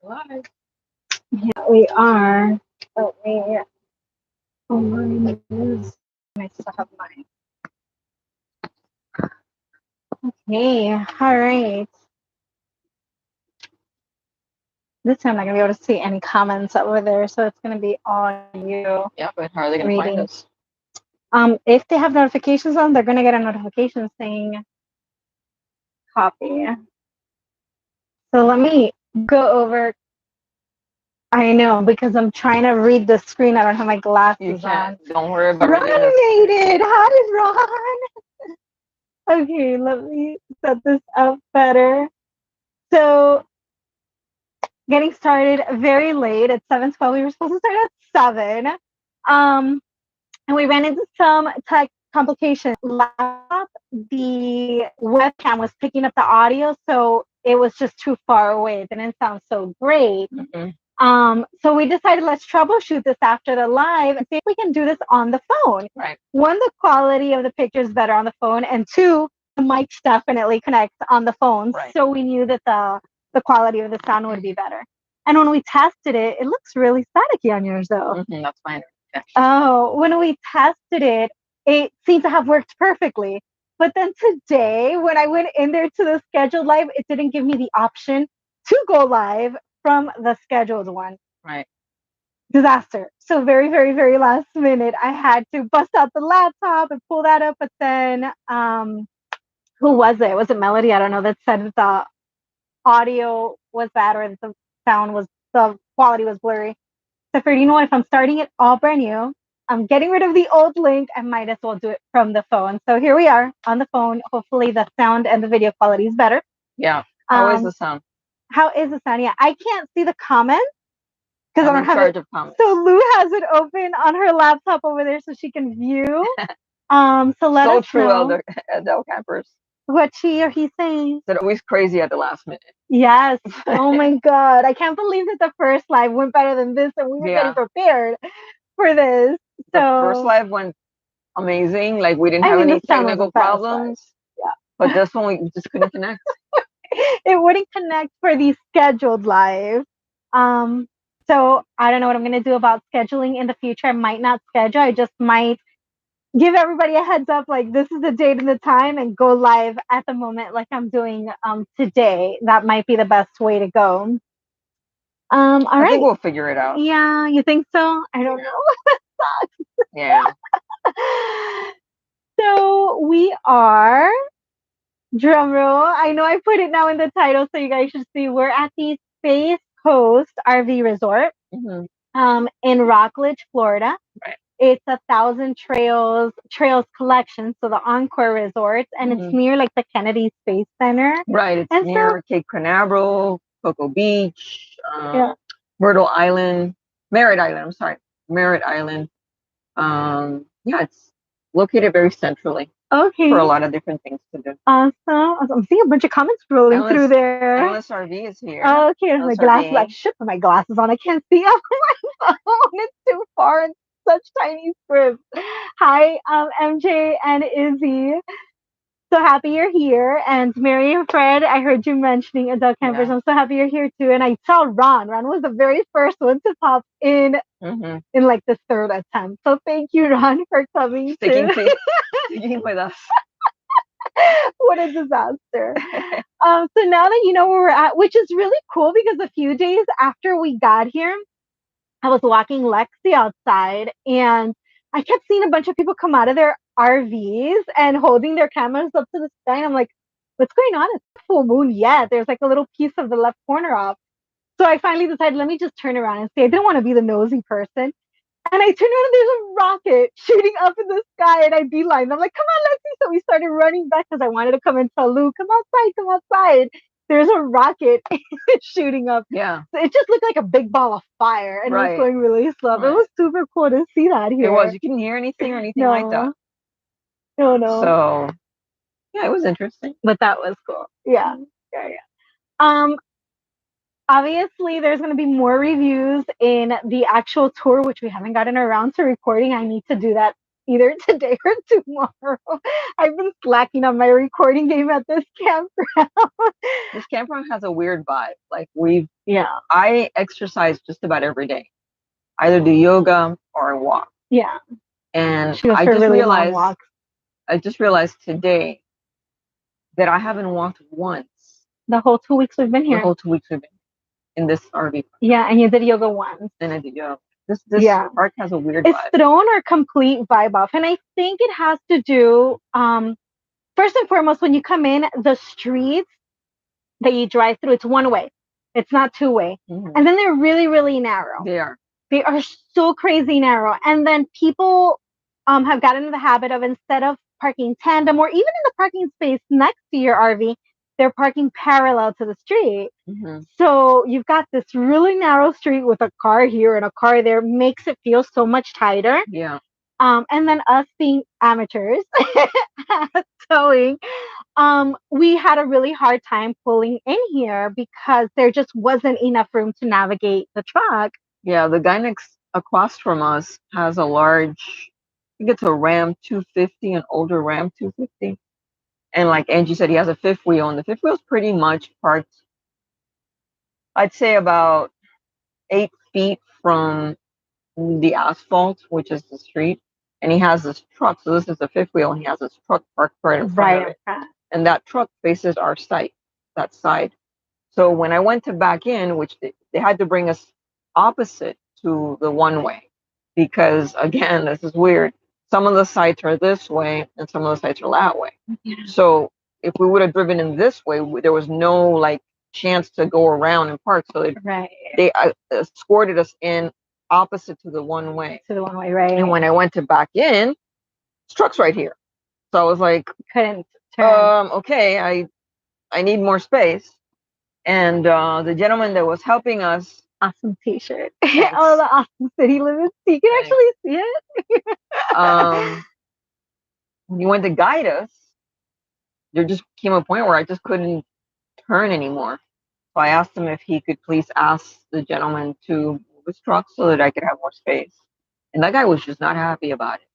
Live. Yeah, we are. But we oh my goodness. I still have mine. Okay, all right. This time I'm not gonna be able to see any comments over there, so it's gonna be all you Yeah, but how are they gonna find reading. us? If they have notifications on, they're gonna get a notification saying copy. So let me go over. I know because I'm trying to read the screen. I don't have my glasses You can't. on. Don't worry about Ron reading this. made it. How did Ron? Okay, let me set this up better. So getting started very late at 7:12. We were supposed to start at 7. And we ran into some tech complications. Laptop, the webcam was picking up the audio, so it was just too far away. It didn't sound so great. So we decided let's troubleshoot this after the live and see if we can do this on the phone. Right. One, the quality of the picture is better on the phone, and two, the mics definitely connects on the phone. Right. So we knew that the quality of the sound would be better. And when we tested it, it looks really staticky on yours though. That's fine. Yeah. Oh, when we tested it, it seemed to have worked perfectly. But then today, when I went in there to the scheduled live, it didn't give me the option to go live from the scheduled one. Right. Disaster. So very, very, very last minute, I had to bust out the laptop and pull that up. But then, who was it? Was it Melody? I don't know. That said that the audio was bad or the the quality was blurry. So for, you know what, if I'm starting it all brand new, I'm getting rid of the old link, I might as well do it from the phone. So here we are on the phone. Hopefully the sound and the video quality is better. Yeah. How is the sound? How is the sound? Yeah, I can't see the comments because I don't have it. Of comments. So Lou has it open on her laptop over there so she can view. So let us true, know Adele campers. what she or he saying. They're always crazy at the last minute. Yes. Oh my God. I can't believe that the first live went better than this and we were getting prepared for this. So the first live went amazing. Like we didn't have any technical problems. Yeah. But this one we just couldn't connect. It wouldn't connect for the scheduled live. So I don't know what I'm gonna do about scheduling in the future. I might not schedule. I just might give everybody a heads up, like this is the date and the time, and go live at the moment, like I'm doing today. That might be the best way to go. All right. I think we'll figure it out. Yeah, you think so? I don't know. Yeah. So we are, drum roll, I know I put it now in the title so you guys should see, we're at the Space Coast RV Resort in Rockledge, Florida. Right. It's 1,000 trails collection, so the Encore Resorts, and it's near like the Kennedy Space Center. Right, it's near Cape Canaveral, Cocoa Beach, Merritt Island. I'm sorry, Merritt Island. Yeah, it's located very centrally. Okay. For a lot of different things to do. Awesome. I'm seeing a bunch of comments rolling through there. Endless RV is here. Okay, my glasses. I should put my glasses on. I can't see on my phone. It's too far and such tiny script. Hi, MJ and Izzy. So happy you're here. And Mary and Fred, I heard you mentioning adult campers. I'm so happy you're here too. And I saw Ron. Ron was the very first one to pop in like the third attempt. So thank you, Ron, for coming. Sticking with us. What a disaster. So now that you know where we're at, which is really cool because a few days after we got here, I was walking Lexi outside and I kept seeing a bunch of people come out of their RVs and holding their cameras up to the sky. And I'm like, what's going on? It's not full moon yet. There's like a little piece of the left corner off. So I finally decided, let me just turn around and see. I didn't want to be the nosy person. And I turned around and there's a rocket shooting up in the sky and I beelined. I'm like, come on, Lexi. So we started running back because I wanted to come and tell Lou, come outside. There's a rocket shooting up. Yeah. So it just looked like a big ball of fire and it was going really slow. Right. It was super cool to see that here. It was. You couldn't hear anything or anything like that. No. So, yeah, it was interesting. But that was cool. Yeah. Obviously, there's going to be more reviews in the actual tour, which we haven't gotten around to recording. I need to do that either today or tomorrow. I've been slacking on my recording game at this campground. This campground has a weird vibe. Like yeah, I exercise just about every day. Either do yoga or walk. yeah. And She goes for really long walks. I just realized today that I haven't walked once. The whole 2 weeks we've been The here. whole 2 weeks we've been in this RV. Yeah, and you did yoga once. And I did yoga. This Yeah. park has a weird It's vibe. thrown our complete vibe off. And I think it has to do, first and foremost, when you come in, the streets that you drive through, it's one way. It's not two way. Mhm. And then they're really, really narrow. They are. They are so crazy narrow. And then people have gotten in the habit of, instead of parking tandem or even in the parking space next to your RV, they're parking parallel to the street. Mhm. So you've got this really narrow street with a car here and a car there, makes it feel so much tighter. Yeah. And then us being amateurs at towing, we had a really hard time pulling in here because there just wasn't enough room to navigate the truck. Yeah, the guy across from us has a large, I think it's a Ram 250, an older Ram 250. And like Angie said, he has a fifth wheel, and the fifth wheel is pretty much parked, I'd say about 8 feet from the asphalt, which is the street. And he has this truck. So this is the fifth wheel, and he has this truck parked right in front of it. And that truck faces our site, that side. So when I went to back in, which they had to bring us opposite to the one way, because again, this is weird. Some of the sites are this way and some of the sites are that way. Yeah. So if we would have driven in this way, there was no like chance to go around and park. So they escorted us in opposite to the one way. To the one way, right. And when I went to back in, this truck's right here. So I was like, couldn't turn. Okay, I need more space. And the gentleman that was helping us, awesome t-shirt. Oh, the awesome city limits. You can actually see it. He went to guide us. There just came a point where I just couldn't turn anymore. So I asked him if he could please ask the gentleman to move his truck so that I could have more space. And that guy was just not happy about it.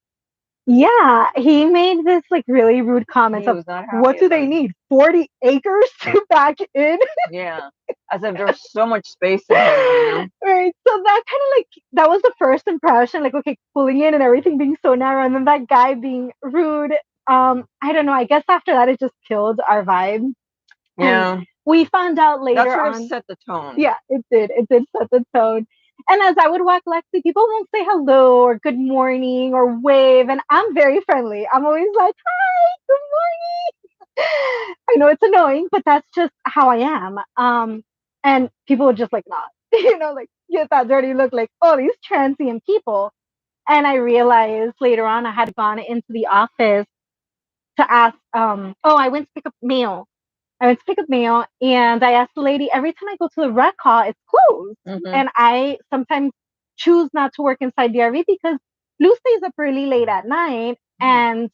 Yeah, he made this like really rude comment of, what do they need? 40 acres to back in? Yeah. As if there's so much space in here, you know? Right. So that kind of like, that was the first impression, like, okay, pulling in and everything being so narrow, and then that guy being rude. I don't know. I guess after that, it just killed our vibe. Yeah. And we found out later that sort on. of set the tone. Yeah, it did. It did set the tone. And as I would walk Lexi, people won't say hello or good morning or wave. And I'm very friendly. I'm always like, hi, good morning. I know it's annoying, but that's just how I am. And people would just like not, like get that dirty look like, oh, these transient people. And I realized later on I had gone into the office to ask, I went to pick up mail. I went to pick up mail, and I asked the lady, every time I go to the rec hall, it's closed. Mm-hmm. And I sometimes choose not to work inside the RV because Lou stays up really late at night. Mm-hmm. And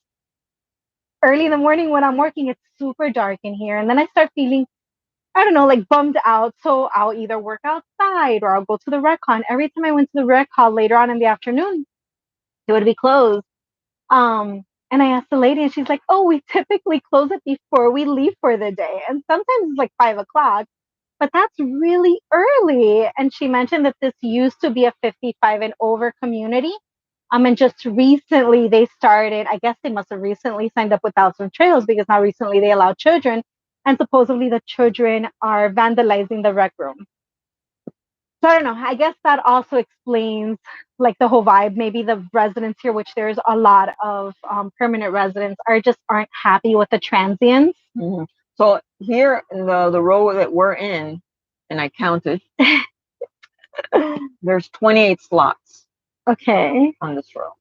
early in the morning when I'm working, it's super dark in here. And then I start feeling, I don't know, like bummed out. So I'll either work outside or I'll go to the rec hall. And every time I went to the rec hall later on in the afternoon, it would be closed. And I asked the lady, and she's like, oh, we typically close it before we leave for the day. And sometimes it's like 5 o'clock, but that's really early. And she mentioned that this used to be a 55 and over community. And just recently they started, I guess they must have recently signed up with Thousand Trails because now recently they allow children. And supposedly the children are vandalizing the rec room. So I don't know. I guess that also explains like the whole vibe. Maybe the residents here, which there's a lot of permanent residents, aren't happy with the transients. Mm-hmm. So here in the row that we're in, and I counted, there's 28 slots. Okay. On this row.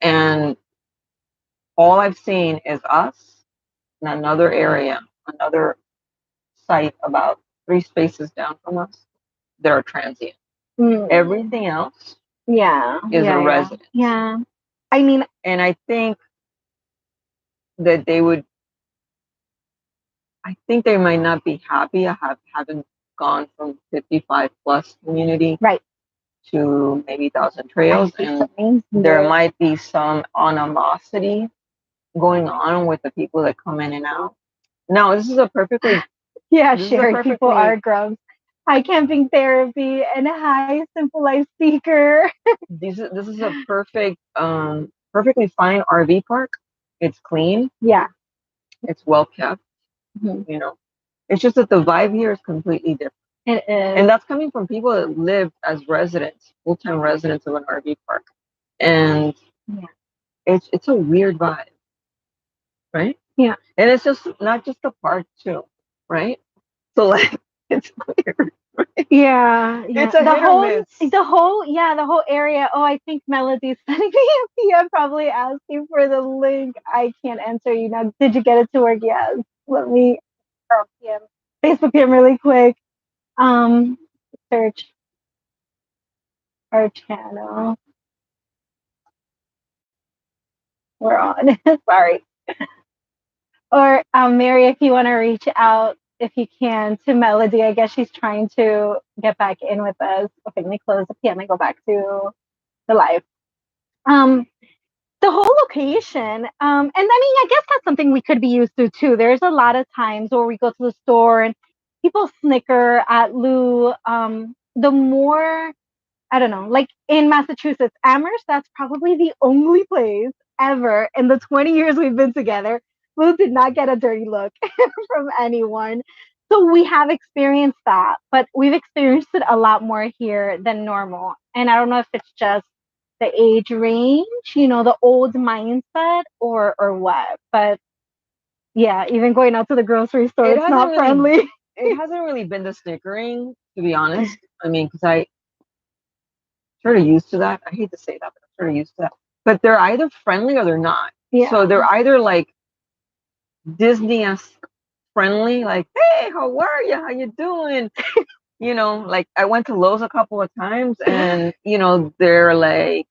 And all I've seen is us in another area, another site about 3 spaces down from us that are transient. Mm. Everything else is a resident. Yeah. I mean, and I think that they might not be happy having gone from 55 plus community right to maybe 1,000 trails, and there might be some animosity going on with the people that come in and out. No, this is a perfectly Sherry, people are grubs. Hi, camping therapy, and hi, Simple Life Speaker. This is a perfectly fine RV park. It's clean. Yeah. It's well kept. Mm-hmm. You know, it's just that the vibe here is completely different. It is. And that's coming from people that live as residents, full-time residents of an RV park. And it's a weird vibe. Right? Yeah. And it's just not just the park too, right? So like it's weird. Right? Yeah. It's a hit or miss. The whole area. Oh, I think Melody's sending me a PM probably asking for the link. I can't answer you now. Did you get it to work? Yes. Let me PM. Facebook PM really quick. Search our channel. We're on. Sorry. Or Mary, if you want to reach out, if you can, to Melody. I guess she's trying to get back in with us. Okay, let me close the PM and go back to the live. The whole location, and I mean, I guess that's something we could be used to too. There's a lot of times where we go to the store and people snicker at Lou. The more, I don't know, like in Massachusetts, Amherst, that's probably the only place ever in the 20 years we've been together. Lou did not get a dirty look from anyone. So we have experienced that, but we've experienced it a lot more here than normal. And I don't know if it's just the age range, the old mindset or what. But yeah, even going out to the grocery store, it's not friendly. It hasn't really been the snickering, to be honest. I mean, because I'm sort of used to that. I hate to say that, but I'm sort of used to that. But they're either friendly or they're not. Yeah. So they're either like Disney-esque friendly, like, hey, how are you? How you doing? Like I went to Lowe's a couple of times and, they're like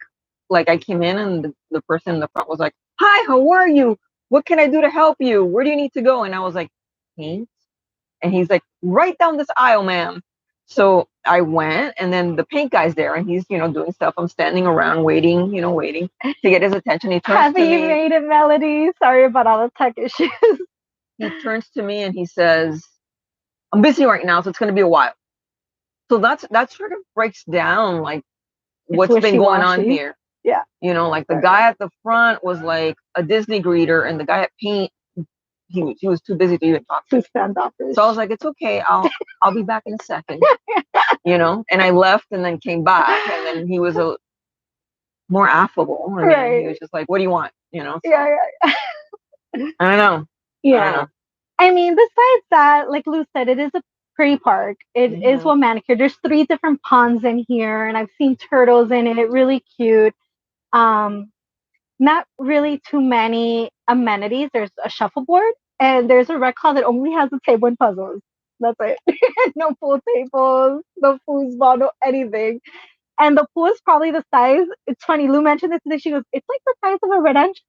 I came in and the person in the front was like, hi, how are you? What can I do to help you? Where do you need to go? And I was like, paint? And he's like, right down this aisle, ma'am. So I went and then the paint guy's there and he's, doing stuff. I'm standing around waiting to get his attention. He turns to me. You made it, Melody. Sorry about all the tech issues. He turns to me and he says, I'm busy right now, so it's going to be a while. So that sort of breaks down like what's been going on here. Yeah. Like the guy at the front was like a Disney greeter and the guy at paint, he was too busy to even talk to me. So I was like, it's okay. I'll be back in a second. And I left and then came back and then he was a more affable. And then he was just like, what do you want? So, yeah. I don't know. Yeah. I mean, besides that, like Lou said, it is a pretty park. It is well manicured. There's 3 different ponds in here, and I've seen turtles in it. Really cute. Not really too many amenities. There's a shuffleboard, and there's a rec hall that only has a table and puzzles. That's it. No pool tables, no foosball, no anything. And the pool is probably the size. It's funny. Lou mentioned this today. She goes, "It's like the size of a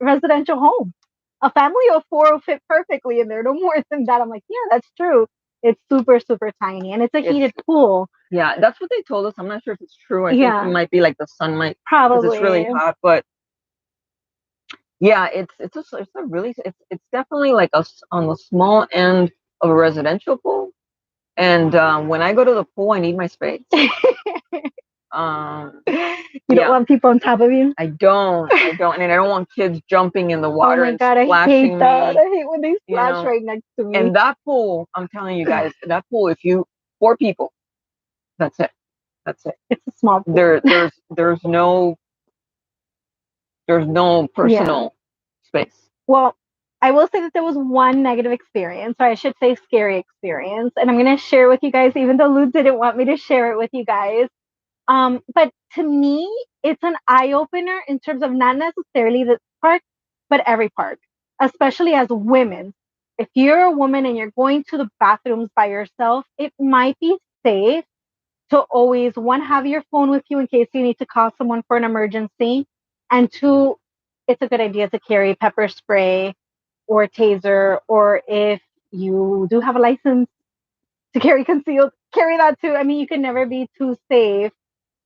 residential home. A family of 4 will fit perfectly in there. No more than that." I'm like, yeah, that's true. It's super, super tiny. And it's a heated pool. Yeah, that's what they told us. I'm not sure if it's true. I think it might be like the sun might. Probably. It's really hot. But yeah, it's definitely like on the small end of a residential pool. And when I go to the pool, I need my space. You don't want people on top of you? I don't. And I don't want kids jumping in the water and splashing I hate that. I hate when they splash right next to me. And that pool, I'm telling you guys, that pool, if you 4 people, that's it. That's it. It's a small pool. There's no personal space. Well, I will say that there was one negative experience, or I should say scary experience, and I'm going to share it with you guys, even though Lou didn't want me to share it with you guys. But to me, it's an eye-opener in terms of not necessarily the park, but every park, especially as women. If you're a woman and you're going to the bathrooms by yourself, it might be safe to always, 1, have your phone with you in case you need to call someone for an emergency, and 2, it's a good idea to carry pepper spray or taser, or if you do have a license to carry concealed, carry that too. I mean, you can never be too safe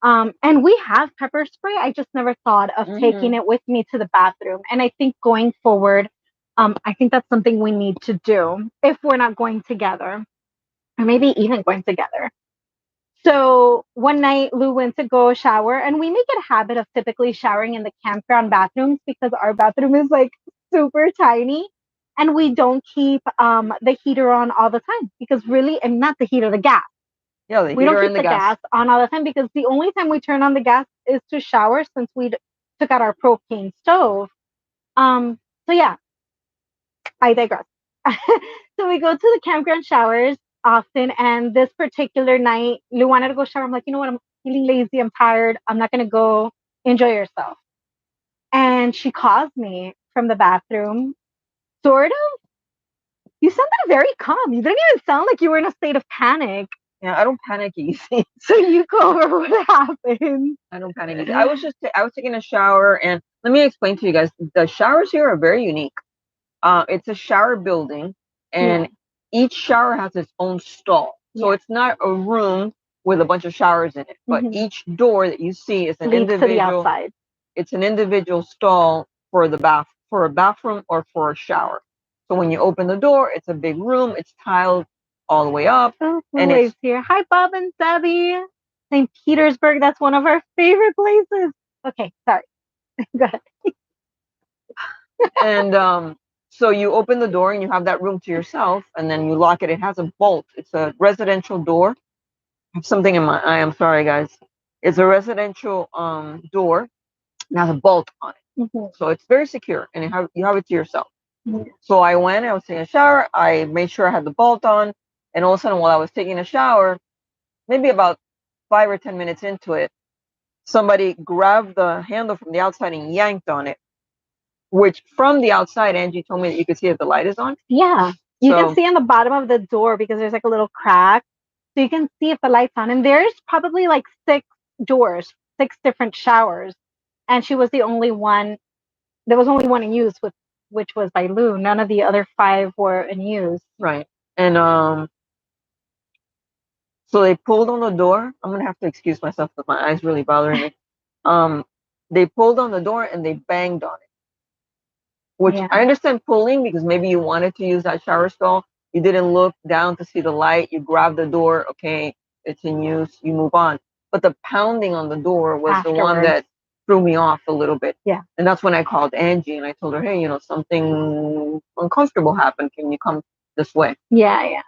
And we have pepper spray. I just never thought of taking it with me to the bathroom. And I think going forward, I think that's something we need to do if we're not going together, or maybe even going together. So one night, Lou went to go shower, and we make it a habit of typically showering in the campground bathrooms because our bathroom is like super tiny, and we don't keep the heater on all the time because really, and not the heater, the gas. Yeah, the We heater don't keep and the gas on all the time because the only time we turn on the gas is to shower since we took out our propane stove. Um, so yeah, I digress. So we go to the campground showers often, and this particular night, Lou wanted to go shower. I'm like, you know what? I'm feeling lazy. I'm tired. I'm not gonna go. Enjoy yourself. And she calls me from the bathroom. Sort of. You sounded very calm. You didn't even sound like you were in a state of panic. Yeah, I don't panic easy. So you go over what happened. I don't panic easy. I was taking a shower, and let me explain to you guys. The showers here are very unique. It's a shower building, and each shower has its own stall. So it's not a room with a bunch of showers in it, but each door that you see is an Leads individual. to the outside. It's an individual stall for a bathroom or for a shower. So when you open the door, it's a big room. It's tiled all the way up. Oh, and it's here. Hi, Bob and Debbie. St. Petersburg. That's one of our favorite places. Okay, sorry. Go ahead. And so you open the door and you have that room to yourself, and then you lock it. It has a bolt. It's a residential door. I have something in my eye. I'm sorry, guys. It's a residential door. It has a bolt on it, so it's very secure, and you have it to yourself. So I was taking a shower. I made sure I had the bolt on, and all of a sudden, while I was taking a shower, maybe about 5 or 10 minutes into it, somebody grabbed the handle from the outside and yanked on it. Which from the outside, Angie told me that you could see if the light is on. Yeah, you can see on the bottom of the door because there's like a little crack, so you can see if the light's on. And there's probably like 6 doors, 6 different showers, and she was the only one. There was only one in use, which was by Lou. None of the other 5 were in use. Right. And so they pulled on the door. I'm gonna have to excuse myself because my eye's really bothering me. They pulled on the door and they banged on it. Which I understand pulling because maybe you wanted to use that shower stall. You didn't look down to see the light. You grabbed the door. Okay, it's in use. You move on. But the pounding on the door was the one that threw me off a little bit. Yeah. And that's when I called Angie and I told her, hey, something uncomfortable happened. Can you come this way? Yeah.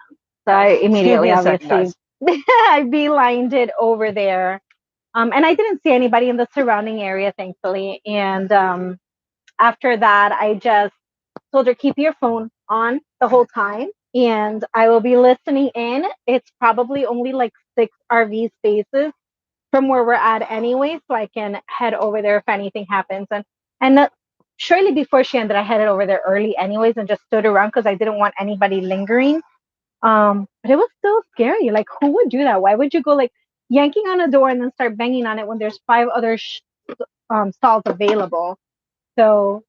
So I immediately, obviously, I beelined it over there. And I didn't see anybody in the surrounding area, thankfully. And after that, I just told her, keep your phone on the whole time, and I will be listening in. It's probably only like 6 RV spaces from where we're at anyway, so I can head over there if anything happens. And shortly before she ended, I headed over there early anyways and just stood around because I didn't want anybody lingering. But it was still scary. Like, who would do that? Why would you go like yanking on a door and then start banging on it when there's 5 other stalls available? So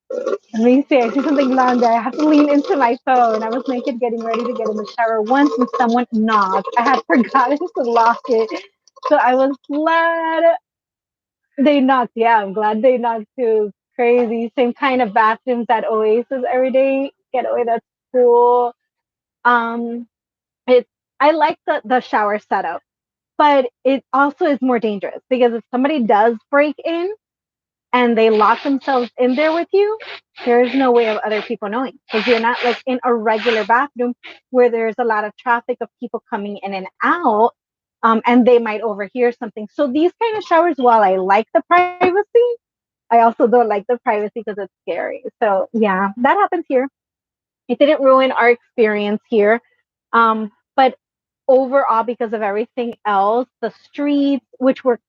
let me see, I see something down there. I have to lean into my phone. I was naked getting ready to get in the shower once and someone knocked. I had forgotten to lock it. So I was glad they knocked. Yeah, I'm glad they knocked too. Crazy. Same kind of bathrooms at Oasis every day. Getaway, that's cool. Um it's I like the shower setup, but it also is more dangerous because if somebody does break in and they lock themselves in there with you, there's no way of other people knowing because you're not like in a regular bathroom where there's a lot of traffic of people coming in and out, and they might overhear something. So these kind of showers, while I like the privacy, I also don't like the privacy because it's scary. So yeah, that happens here. It didn't ruin our experience here, but overall, because of everything else, the streets, which were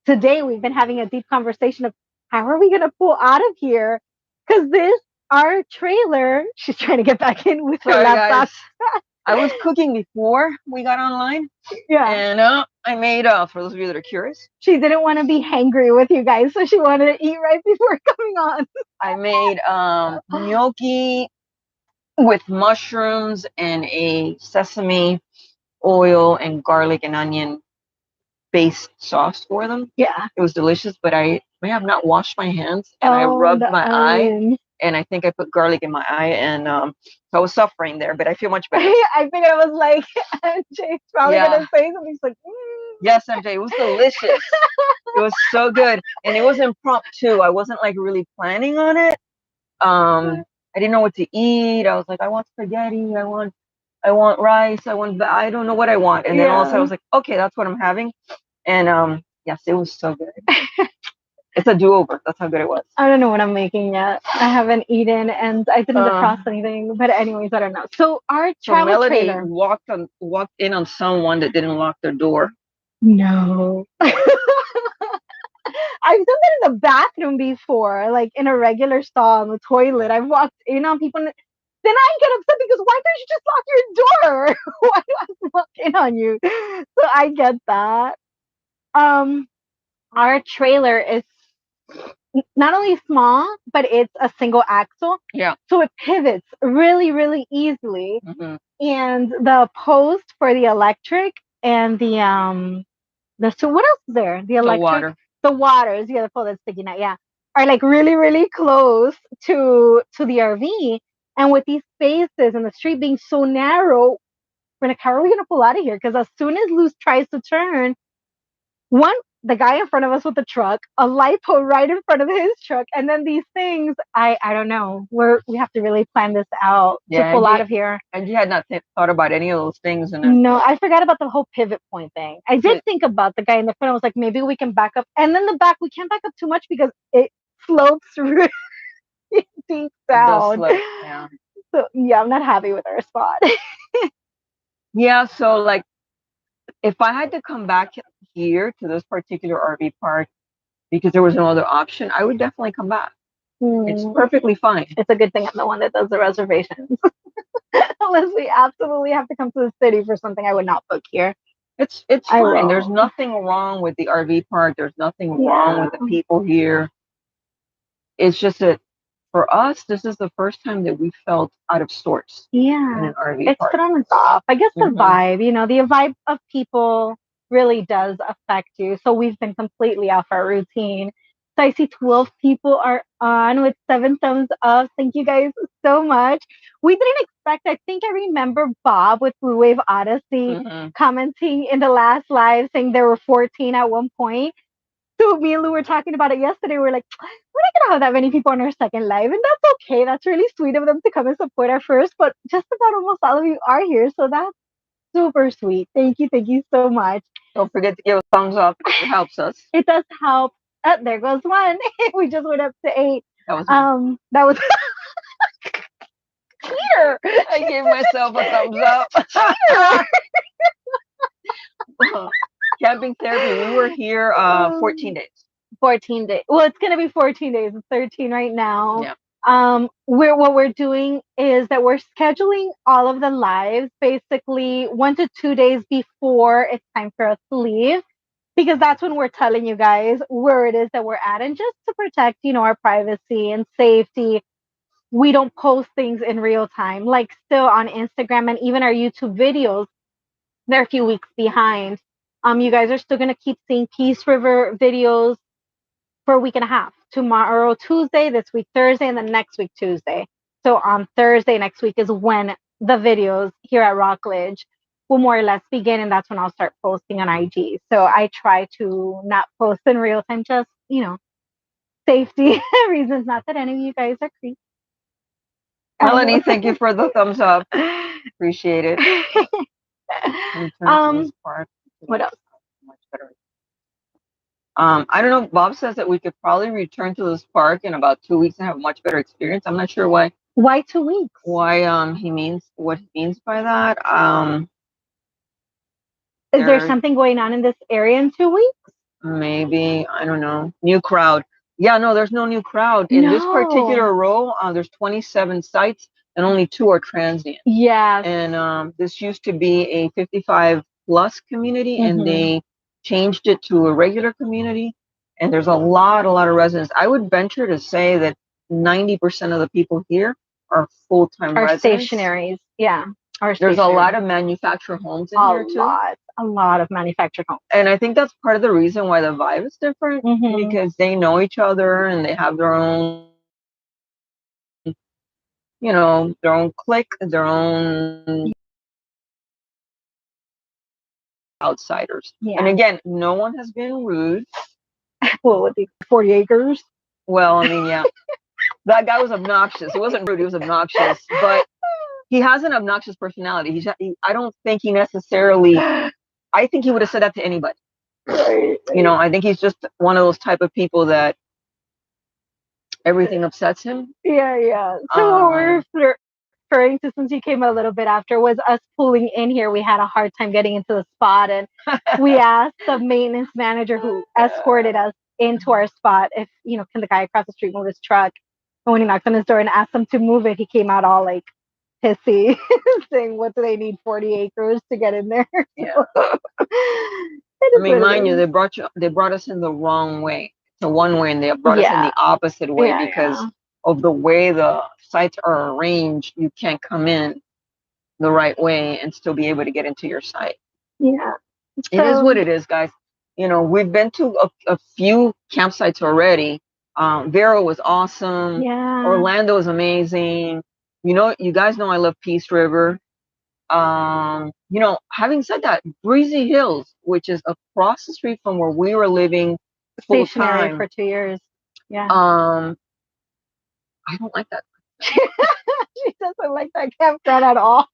today we've been having a deep conversation of how are we going to pull out of here? Because our trailer, she's trying to get back in with her laptop. I was cooking before we got online. Yeah. And I made, for those of you that are curious, she didn't want to be hangry with you guys, so she wanted to eat right before coming on. I made gnocchi with mushrooms and a sesame oil and garlic and onion base sauce for them. Yeah. It was delicious, but I may have not washed my hands, and I rubbed my eye, and I think I put garlic in my eye, and so I was suffering there, but I feel much better. I think I was like, MJ's probably gonna say something. He's like, yes, MJ, it was delicious. It was so good, and it was impromptu. I wasn't like really planning on it. I didn't know what to eat. I was like, I want spaghetti. I want rice. I don't know what I want. And then all of a sudden I was like, okay, that's what I'm having. And yes, it was so good. It's a do-over. That's how good it was. I don't know what I'm making yet. I haven't eaten and I didn't defrost anything. But anyways, I don't know. So our travel trailer walked in on someone that didn't lock their door. No. I've done that in the bathroom before, like in a regular stall in the toilet. I've walked in on people, then I get upset because why don't you just lock your door? Why do I have to walk in on you? So I get that. Our trailer is not only small, but it's a single axle. Yeah. So it pivots really, really easily. Mm-hmm. And the post for the electric and so what else is there? The electric. The waters, the other pole that's sticking out, are like really, really close to the RV. And with these spaces and the street being so narrow, we're like, how are we going to pull out of here? Because as soon as Luz tries to turn, the guy in front of us with the truck, a light pole right in front of his truck, and then these things, I don't know. We have to really plan this out to pull out of here. And you had not thought about any of those things. No, I forgot about the whole pivot point thing. I did think about the guy in the front. I was like, maybe we can back up. And then the back, we can't back up too much because it slopes really deep down. Yeah. So, I'm not happy with our spot. Yeah, so like, if I had to come back here to this particular RV park because there was no other option, I would definitely come back. It's perfectly fine. It's a good thing I'm the one that does the reservations. Unless we absolutely have to come to the city for something, I would not book here. It's fine. There's nothing wrong with the RV park. There's nothing wrong with the people here. It's just that for us, this is the first time that we felt out of sorts. Yeah. In an RV park. It's thrown us off. I guess the vibe, the vibe of people really does affect you. So we've been completely off our routine. So I see 12 people are on with 7 thumbs up. Thank you guys so much. We didn't expect, I think I remember Bob with Blue Wave Odyssey commenting in the last live saying there were 14 at one point. So me and Lou were talking about it yesterday. We're like, we're not gonna have that many people on our second live, and that's okay. That's really sweet of them to come and support our first, but just about almost all of you are here, so that's super sweet. Thank you so much. Don't forget to give a thumbs up. It helps us. It does help. There goes one. We just went up to 8. That was cheater. I gave myself a thumbs up. Camping therapy. We were here 14 days. 14 days. Well, it's gonna be 14 days. It's 13 right now. Yeah. What we're doing is that we're scheduling all of the lives basically 1 to 2 days before it's time for us to leave, because that's when we're telling you guys where it is that we're at, and just to protect, our privacy and safety. We don't post things in real time, like still on Instagram and even our YouTube videos. They're a few weeks behind. You guys are still going to keep seeing Peace River videos for a week and a half. Tomorrow, Tuesday, this week, Thursday, and then next week, Tuesday. So on Thursday next week is when the videos here at Rockledge will more or less begin, and that's when I'll start posting on IG. So I try to not post in real time, just, safety reasons. Not that any of you guys are creepy. Melanie, thank you for the thumbs up. Appreciate it. What else? Much better. I don't know. Bob says that we could probably return to this park in about 2 weeks and have a much better experience. I'm not sure why. Why 2 weeks? Why he means what he means by that. Is there something going on in this area in 2 weeks? Maybe, I don't know. New crowd. Yeah, no, there's no new crowd. In this particular row, there's 27 sites and only 2 are transient. Yes. And this used to be a 55 plus community, and they changed it to a regular community. And there's a lot of residents. I would venture to say that 90% of the people here are full-time residents. Stationaries. Yeah. There's a lot of manufactured homes in here too. a lot of manufactured homes. And I think that's part of the reason why the vibe is different, because they know each other and they have their own, their own clique, their own outsiders. Yeah. And again, no one has been rude. Well, with the 40 acres. Well, I mean, yeah. That guy was obnoxious. He wasn't rude, he was obnoxious. But he has an obnoxious personality. I don't think he necessarily, I think he would have said that to anybody. Right. I think he's just one of those type of people that everything upsets him. Yeah. So what we're referring to, since you came a little bit after, was us pulling in here. We had a hard time getting into the spot, and we asked the maintenance manager who escorted us into our spot if, can the guy across the street move his truck? And when he knocked on his door and asked him to move it, he came out all like pissy, saying, what do they need 40 acres to get in there? Yeah. I mean, mind you, they brought us in the wrong way. It's a one way, and they brought us in the opposite way because of the way the sites are arranged. You can't come in the right way and still be able to get into your site. Yeah. It is what it is, guys. We've been to a few campsites already. Vero was awesome. Yeah. Orlando is amazing. You guys know I love Peace River. Having said that, Breezy Hills, which is across the street from where we were living full time for 2 years. Yeah. I don't like that. She doesn't like that campground at all.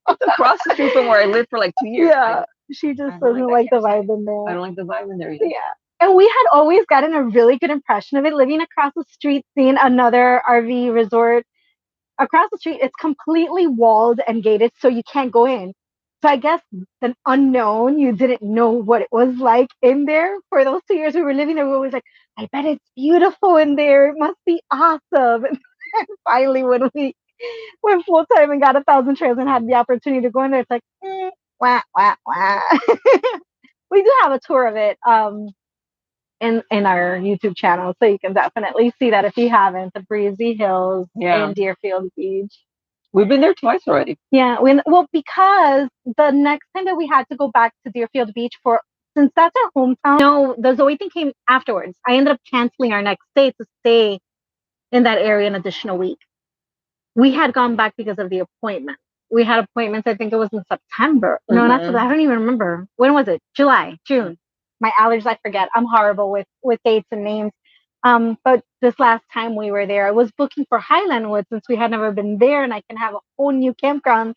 It's across the street from where I lived for like 2 years. Yeah. She just doesn't like the vibe in there. I don't like the vibe in there either. Yeah. And we had always gotten a really good impression of it living across the street, seeing another RV resort across the street. It's completely walled and gated, so you can't go in. So I guess the unknown, you didn't know what it was like in there. For those 2 years we were living there, we were always like, I bet it's beautiful in there. It must be awesome. And finally, when we went full time and got 1,000 trails and had the opportunity to go in there, it's like, wah, wah, wah. We do have a tour of it in our YouTube channel, so you can definitely see that if you haven't. The Breezy Hills in Deerfield Beach. We've been there twice already. Yeah, because the next time that we had to go back to Deerfield Beach since that's our hometown. No, the Zoe thing came afterwards. I ended up canceling our next stay to stay in that area an additional week. We had gone back because of the appointment. We had appointments, I think it was in September. No, not September. I don't even remember. When was it? July, June. My allergies, I forget. I'm horrible with dates and names. But this last time we were there, I was booking for Highland Woods since we had never been there, and I can have a whole new campground